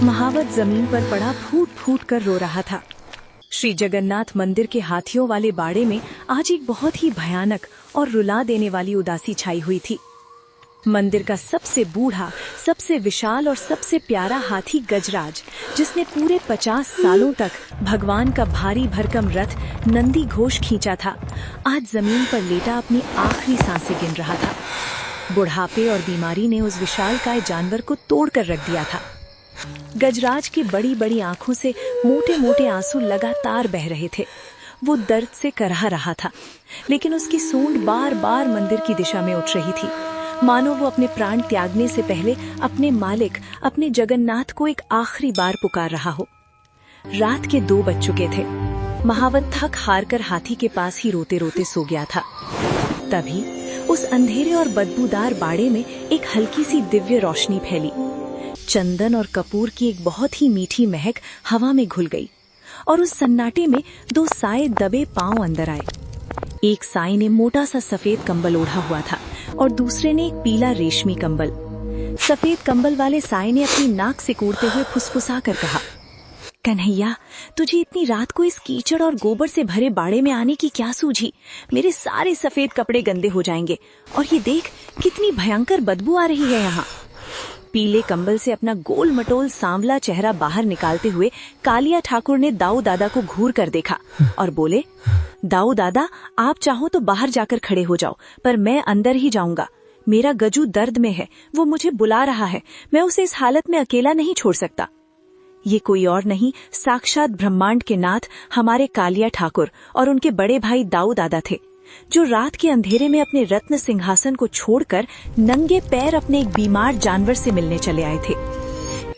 महावत जमीन पर पड़ा फूट फूट कर रो रहा था। श्री जगन्नाथ मंदिर के हाथियों वाले बाड़े में आज एक बहुत ही भयानक और रुला देने वाली उदासी छाई हुई थी। मंदिर का सबसे बूढ़ा, सबसे विशाल और सबसे प्यारा हाथी गजराज, जिसने पूरे 50 सालों तक भगवान का भारी भरकम रथ नंदी घोष खींचा था, आज जमीन पर लेटा अपनी आखिरी सांसें गिन रहा था। बुढ़ापे और बीमारी ने उस विशालकाय जानवर को तोड़कर रख दिया था। गजराज की बड़ी बड़ी आंखों से मोटे मोटे आंसू लगातार बह रहे थे। वो दर्द से करहा रहा था, लेकिन उसकी सूंड बार बार मंदिर की दिशा में उठ रही थी, मानो वो अपने प्राण त्यागने से पहले अपने मालिक, अपने जगन्नाथ को एक आखिरी बार पुकार रहा हो। रात के 2 बज चुके थे। महावत थक हार कर हाथी के पास ही रोते रोते सो गया था। तभी उस अंधेरे और बदबूदार बाड़े में एक हल्की सी दिव्य रोशनी फैली। चंदन और कपूर की एक बहुत ही मीठी महक हवा में घुल गई और उस सन्नाटे में 2 साए दबे पांव अंदर आए। एक साए ने मोटा सा सफेद कंबल ओढ़ा हुआ था और दूसरे ने एक पीला रेशमी कंबल। सफेद कंबल वाले साए ने अपनी नाक सिकोड़ते हुए फुसफुसा कर कहा, कन्हैया, तुझे इतनी रात को इस कीचड़ और गोबर से भरे बाड़े में आने की क्या सूझी? मेरे सारे सफेद कपड़े गंदे हो जाएंगे और ये देख कितनी भयंकर बदबू आ रही है यहाँ। पीले कंबल से अपना गोल मटोल सांवला चेहरा बाहर निकालते हुए कालिया ठाकुर ने दाऊ दादा को घूर कर देखा और बोले, दाऊ दादा, आप चाहो तो बाहर जाकर खड़े हो जाओ, पर मैं अंदर ही जाऊंगा। मेरा गजू दर्द में है, वो मुझे बुला रहा है, मैं उसे इस हालत में अकेला नहीं छोड़ सकता। ये कोई और नहीं, साक्षात ब्रह्मांड के नाथ हमारे कालिया ठाकुर और उनके बड़े भाई दाऊ दादा थे, जो रात के अंधेरे में अपने रत्न सिंहासन को छोड़कर नंगे पैर अपने एक बीमार जानवर से मिलने चले आए थे।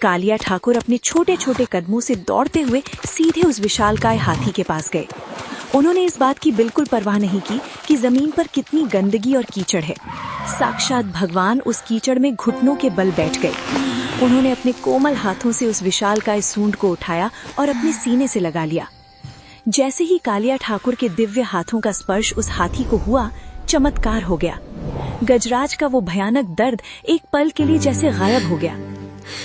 कालिया ठाकुर अपने छोटे छोटे कदमों से दौड़ते हुए सीधे उस विशालकाय हाथी के पास गए। उन्होंने इस बात की बिल्कुल परवाह नहीं की कि जमीन पर कितनी गंदगी और कीचड़ है। साक्षात भगवान उस कीचड़ में घुटनों के बल बैठ गए। उन्होंने अपने कोमल हाथों से उस विशालकाय सूंड को उठाया और अपने सीने से लगा लिया। जैसे ही कालिया ठाकुर के दिव्य हाथों का स्पर्श उस हाथी को हुआ, चमत्कार हो गया। गजराज का वो भयानक दर्द एक पल के लिए जैसे गायब हो गया।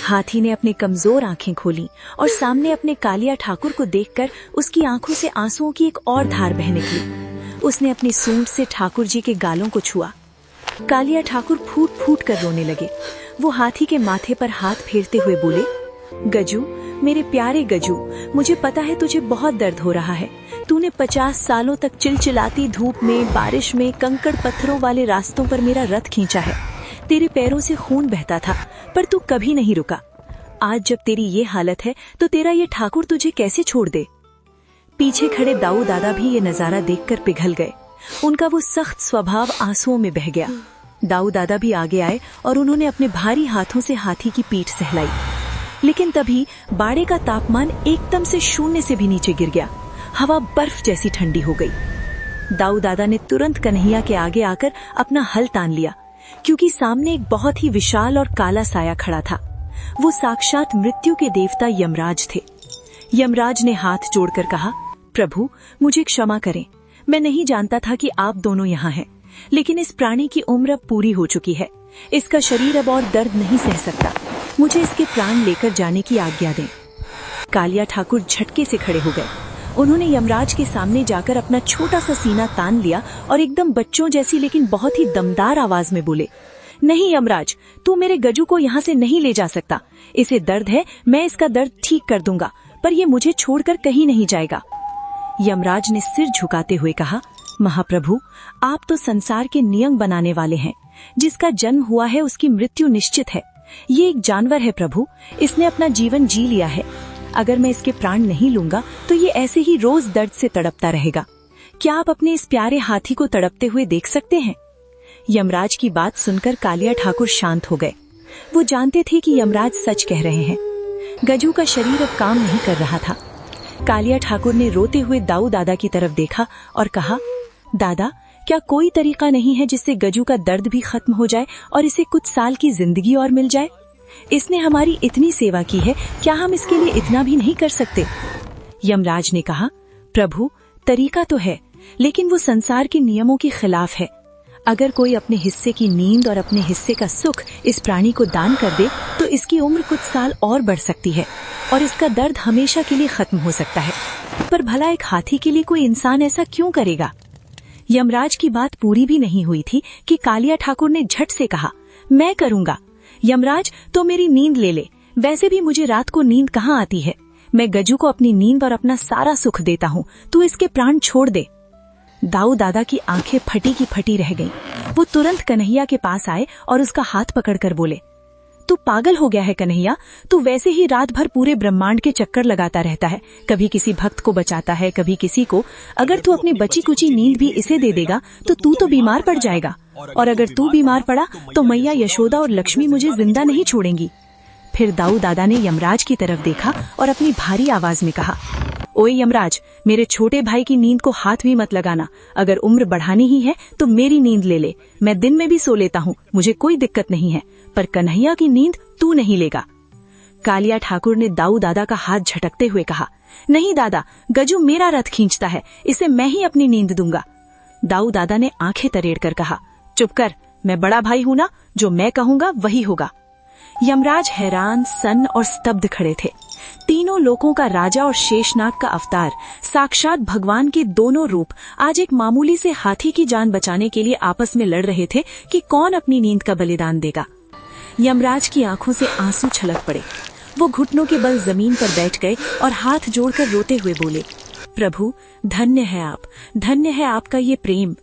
हाथी ने अपनी कमजोर आंखें खोली और सामने अपने कालिया ठाकुर को देखकर उसकी आंखों से आंसुओं की एक और धार बह निकली। उसने अपनी सूंड से ठाकुर जी के गालों को छुआ। कालिया ठाकुर फूट फूट कर रोने लगे। वो हाथी के माथे पर हाथ फेरते हुए बोले, गजू, मेरे प्यारे गजू, मुझे पता है तुझे बहुत दर्द हो रहा है। तूने 50 सालों तक चिलचिलाती धूप में, बारिश में, कंकड़ पत्थरों वाले रास्तों पर मेरा रथ खींचा है। तेरे पैरों से खून बहता था, पर तू कभी नहीं रुका। आज जब तेरी ये हालत है, तो तेरा ये ठाकुर तुझे कैसे छोड़ दे? पीछे खड़े दाऊ दादा भी ये नजारा देखकर पिघल गए। उनका वो सख्त स्वभाव आंसुओं में बह गया। दाऊ दादा भी आगे आए और उन्होंने अपने भारी हाथों से हाथी की पीठ सहलाई। लेकिन तभी बाड़े का तापमान एकदम से 0 से भी नीचे गिर गया। हवा बर्फ जैसी ठंडी हो गई। दाऊ दादा ने तुरंत कन्हैया के आगे आकर अपना हल तान लिया, क्योंकि सामने एक बहुत ही विशाल और काला साया खड़ा था। वो साक्षात मृत्यु के देवता यमराज थे। यमराज ने हाथ जोड़कर कहा, प्रभु, मुझे क्षमा करें। मैं नहीं जानता था कि आप दोनों यहाँ हैं, लेकिन इस प्राणी की उम्र अब पूरी हो चुकी है। इसका शरीर अब और दर्द नहीं सह सकता। मुझे इसके प्राण लेकर जाने की आज्ञा दें। कालिया ठाकुर झटके से खड़े हो गए। उन्होंने यमराज के सामने जाकर अपना छोटा सा सीना तान लिया और एकदम बच्चों जैसी लेकिन बहुत ही दमदार आवाज में बोले, नहीं यमराज, तू मेरे गजू को यहाँ से नहीं ले जा सकता। इसे दर्द है, मैं इसका दर्द ठीक कर दूंगा, पर ये मुझे छोड़कर कहीं नहीं जाएगा। यमराज ने सिर झुकाते हुए कहा, महाप्रभु, आप तो संसार के नियम बनाने वाले हैं। जिसका जन्म हुआ है उसकी मृत्यु निश्चित है। ये एक जानवर है प्रभु, इसने अपना जीवन जी लिया है। अगर मैं इसके प्राण नहीं लूंगा तो ये ऐसे ही रोज दर्द से तड़पता रहेगा। क्या आप अपने इस प्यारे हाथी को तड़पते हुए देख सकते हैं? यमराज की बात सुनकर कालिया ठाकुर शांत हो गए। वो जानते थे कि यमराज सच कह रहे हैं। गजू का शरीर अब काम नहीं कर रहा था। कालिया ठाकुर ने रोते हुए दाऊ दादा की तरफ देखा और कहा, दादा, क्या कोई तरीका नहीं है जिससे गजू का दर्द भी खत्म हो जाए और इसे कुछ साल की जिंदगी और मिल जाए? इसने हमारी इतनी सेवा की है, क्या हम इसके लिए इतना भी नहीं कर सकते? यमराज ने कहा, प्रभु, तरीका तो है, लेकिन वो संसार के नियमों के खिलाफ है। अगर कोई अपने हिस्से की नींद और अपने हिस्से का सुख इस प्राणी को दान कर दे तो इसकी उम्र कुछ साल और बढ़ सकती है और इसका दर्द हमेशा के लिए खत्म हो सकता है। पर भला एक हाथी के लिए कोई इंसान ऐसा क्यों करेगा? यमराज की बात पूरी भी नहीं हुई थी कि कालिया ठाकुर ने झट से कहा, मैं करूंगा। यमराज, तो मेरी नींद ले ले। वैसे भी मुझे रात को नींद कहाँ आती है। मैं गजू को अपनी नींद और अपना सारा सुख देता हूँ, तू इसके प्राण छोड़ दे। दाऊ दादा की आंखें फटी की फटी रह गईं। वो तुरंत कन्हैया के पास आए और उसका हाथ पकड़कर बोले, तू पागल हो गया है कन्हैया। तू वैसे ही रात भर पूरे ब्रह्मांड के चक्कर लगाता रहता है, कभी किसी भक्त को बचाता है, कभी किसी को। अगर तू अपनी बची कुची नींद भी इसे दे देगा तो तू तो बीमार पड़ जाएगा, और अगर तू बीमार पड़ा तो मैया यशोदा और लक्ष्मी मुझे जिंदा नहीं छोड़ेंगी। फिर दाऊ दादा ने यमराज की तरफ देखा और अपनी भारी आवाज में कहा, ओए यमराज, मेरे छोटे भाई की नींद को हाथ भी मत लगाना। अगर उम्र बढ़ानी ही है तो मेरी नींद ले ले। मैं दिन में भी सो लेता हूँ, मुझे कोई दिक्कत नहीं है, पर कन्हैया की नींद तू नहीं लेगा। कालिया ठाकुर ने दाऊ दादा का हाथ झटकते हुए कहा, नहीं दादा, गजू मेरा रथ खींचता है, इसे मैं ही अपनी नींद दूंगा। दाऊ दादा ने आंखें तरेड़कर कहा, चुप कर, मैं बड़ा भाई हूं ना, जो मैं कहूंगा वही होगा। यमराज हैरान, सन्न और स्तब्ध खड़े थे। तीनों लोकों का राजा और शेषनाग का अवतार, साक्षात भगवान के दोनों रूप, आज एक मामूली से हाथी की जान बचाने के लिए आपस में लड़ रहे थे कि कौन अपनी नींद का बलिदान देगा। यमराज की आंखों से आंसू छलक पड़े। वो घुटनों के बल जमीन पर बैठ गए और हाथ जोड़कर रोते हुए बोले, प्रभु, धन्य है आप, धन्य है आपका ये प्रेम।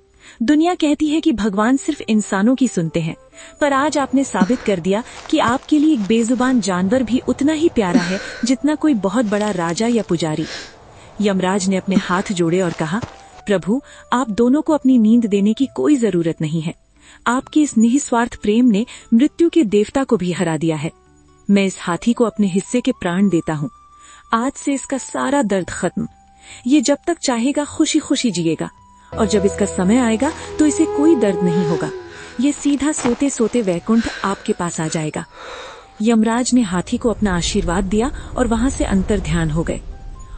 दुनिया कहती है कि भगवान सिर्फ इंसानों की सुनते हैं, पर आज आपने साबित कर दिया कि आपके लिए एक बेजुबान जानवर भी उतना ही प्यारा है जितना कोई बहुत बड़ा राजा या पुजारी। यमराज ने अपने हाथ जोड़े और कहा, प्रभु, आप दोनों को अपनी नींद देने की कोई जरूरत नहीं है। आपके इस निस्वार्थ प्रेम ने मृत्यु के देवता को भी हरा दिया है। मैं इस हाथी को अपने हिस्से के प्राण देता हूँ। आज से इसका सारा दर्द खत्म। ये जब तक चाहेगा खुशी खुशी जिएगा, और जब इसका समय आएगा तो इसे कोई दर्द नहीं होगा। ये सीधा सोते सोते वैकुंठ आपके पास आ जाएगा। यमराज ने हाथी को अपना आशीर्वाद दिया और वहां से अंतर ध्यान हो गए।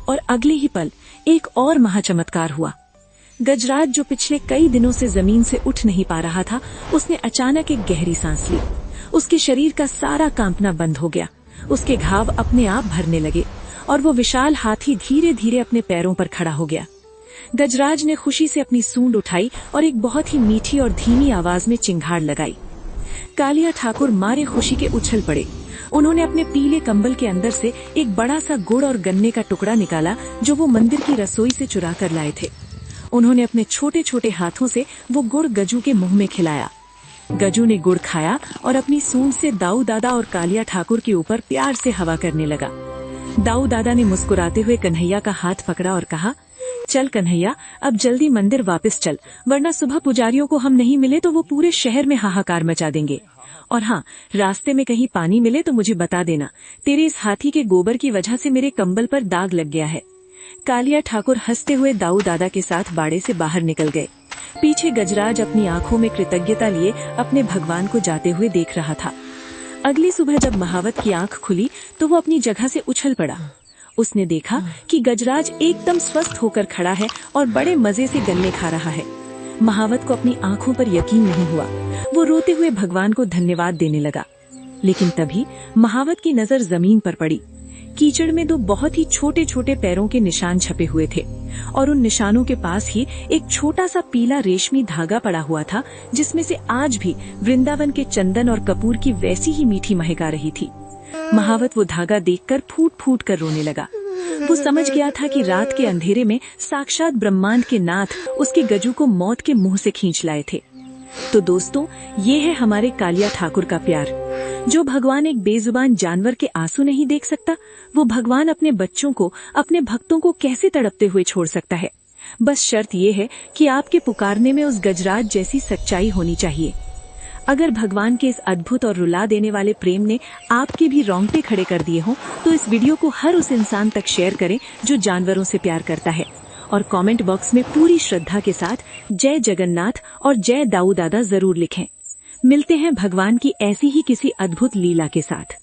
और अगले ही पल एक और महाचमत्कार हुआ। गजराज, जो पिछले कई दिनों से जमीन से उठ नहीं पा रहा था, उसने अचानक एक गहरी सांस ली। उसके शरीर का सारा कांपना बंद हो गया। उसके घाव अपने आप भरने लगे और वो विशाल हाथी धीरे धीरे अपने पैरों पर खड़ा हो गया। गजराज ने खुशी से अपनी सूंड उठाई और एक बहुत ही मीठी और धीमी आवाज में चिंगाड़ लगाई। कालिया ठाकुर मारे खुशी के उछल पड़े। उन्होंने अपने पीले कंबल के अंदर से एक बड़ा सा गुड़ और गन्ने का टुकड़ा निकाला, जो वो मंदिर की रसोई से चुरा कर लाए थे। उन्होंने अपने छोटे छोटे हाथों से वो गुड़ गजू के मुंह में खिलाया। गजू ने गुड़ खाया और अपनी सूंड से दाऊ दादा और कालिया ठाकुर के ऊपर प्यार से हवा करने लगा। दाऊ दादा ने मुस्कुराते हुए कन्हैया का हाथ पकड़ा और कहा, चल कन्हैया, अब जल्दी मंदिर वापस चल, वरना सुबह पुजारियों को हम नहीं मिले तो वो पूरे शहर में हाहाकार मचा देंगे। और हाँ, रास्ते में कहीं पानी मिले तो मुझे बता देना। तेरे इस हाथी के गोबर की वजह से मेरे कंबल पर दाग लग गया है। कालिया ठाकुर हंसते हुए दाऊ दादा के साथ बाड़े से बाहर निकल गए। पीछे गजराज अपनी आंखों में कृतज्ञता लिए अपने भगवान को जाते हुए देख रहा था। अगली सुबह जब महावत की आंख खुली तो वो अपनी जगह से उछल पड़ा। उसने देखा कि गजराज एकदम स्वस्थ होकर खड़ा है और बड़े मजे से गन्ने खा रहा है। महावत को अपनी आंखों पर यकीन नहीं हुआ। वो रोते हुए भगवान को धन्यवाद देने लगा। लेकिन तभी महावत की नजर जमीन पर पड़ी। कीचड़ में दो बहुत ही छोटे छोटे पैरों के निशान छपे हुए थे और उन निशानों के पास ही एक छोटा सा पीला रेशमी धागा पड़ा हुआ था, जिसमें से आज भी वृंदावन के चंदन और कपूर की वैसी ही मीठी महक आ रही थी। महावत वो धागा देखकर फूट फूट कर रोने लगा। वो समझ गया था कि रात के अंधेरे में साक्षात ब्रह्मांड के नाथ उसके गजू को मौत के मुंह से खींच लाए थे। तो दोस्तों, ये है हमारे कालिया ठाकुर का प्यार। जो भगवान एक बेजुबान जानवर के आंसू नहीं देख सकता, वो भगवान अपने बच्चों को, अपने भक्तों को कैसे तड़पते हुए छोड़ सकता है। बस शर्त ये है कि आपके पुकारने में उस गजराज जैसी सच्चाई होनी चाहिए। अगर भगवान के इस अद्भुत और रुला देने वाले प्रेम ने आपके भी रोंगटे खड़े कर दिए हों, तो इस वीडियो को हर उस इंसान तक शेयर करें जो जानवरों से प्यार करता है, और कमेंट बॉक्स में पूरी श्रद्धा के साथ जय जगन्नाथ और जय दाऊ दादा जरूर लिखें। मिलते हैं भगवान की ऐसी ही किसी अद्भुत लीला के साथ।